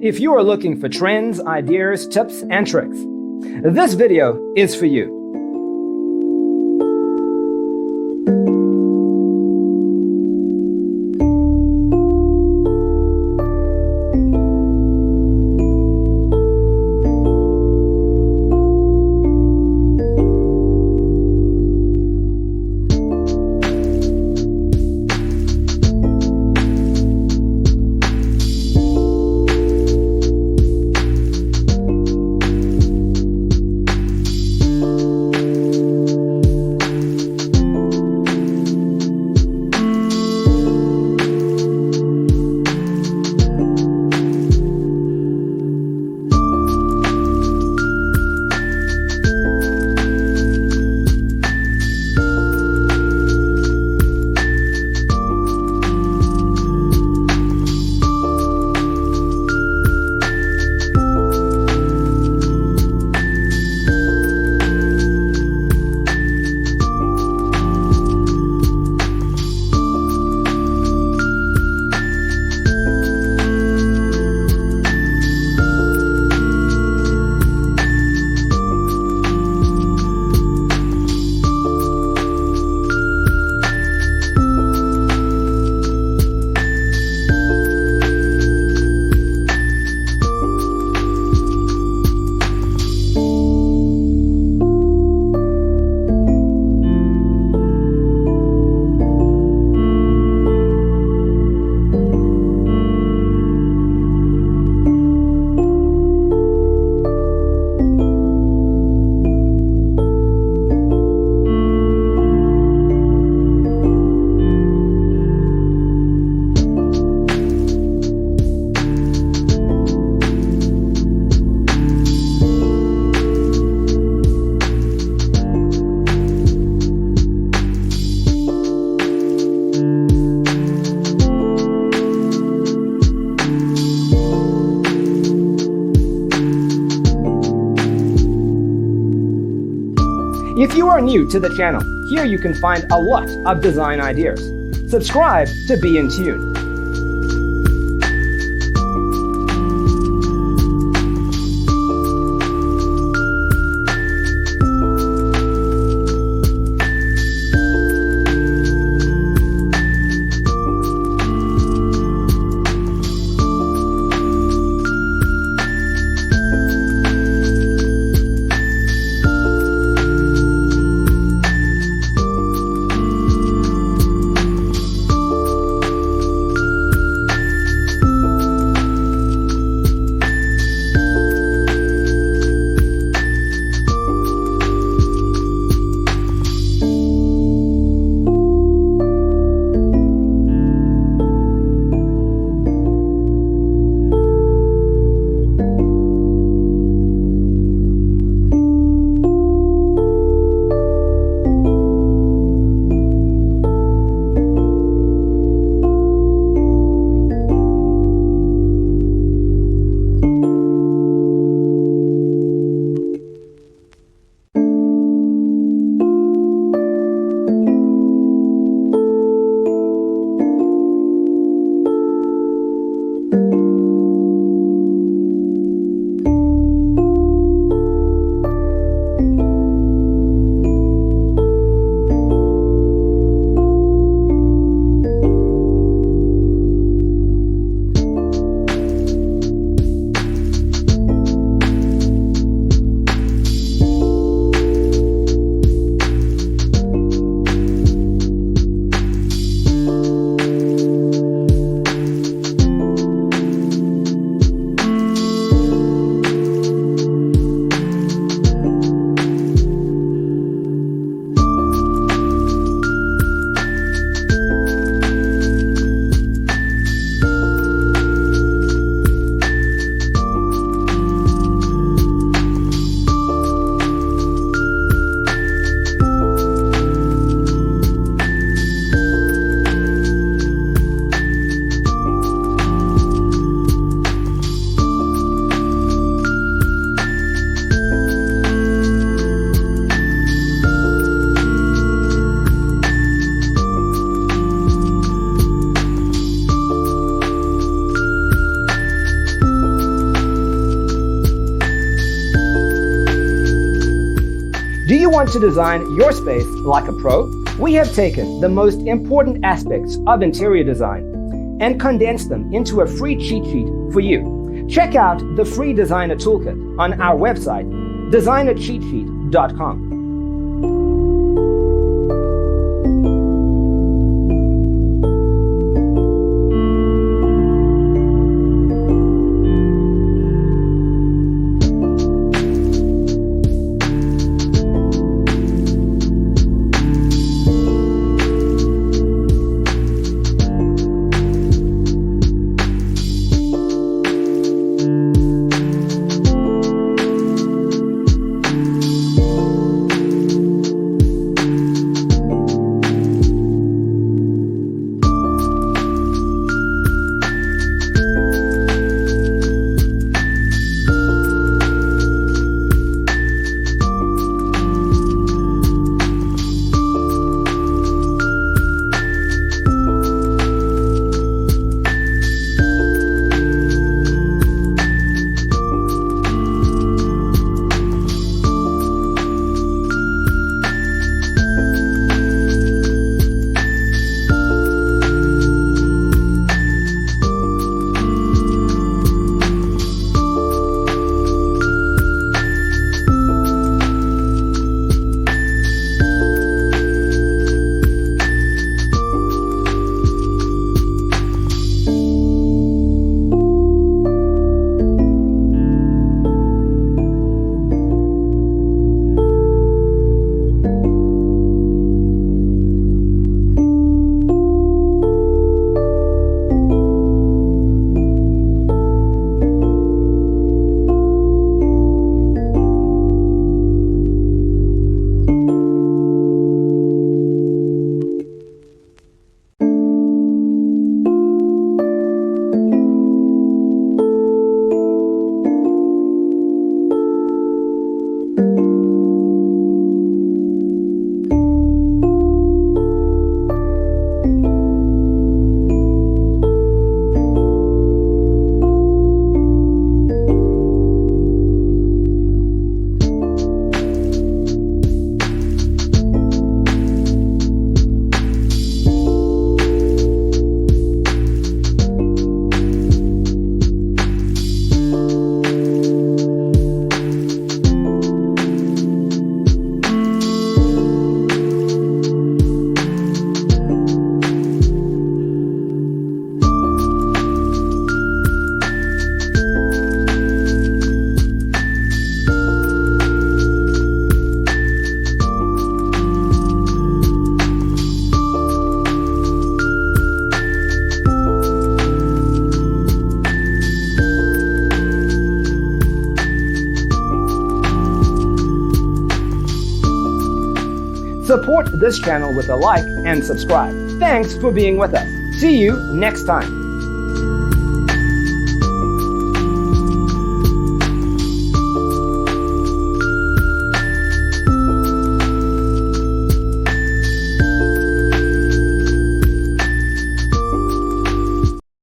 If you are looking for trends, ideas, tips, and tricks, this video is for you. If you are new to the channel, here you can find a lot of design ideas. Subscribe to be in tune. Do you want to design your space like a pro? We have taken the most important aspects of interior design and condensed them into a free cheat sheet for you. Check out the free designer toolkit on our website, designercheatsheet.com. Support this channel with a like and subscribe. Thanks for being with us. See you next time.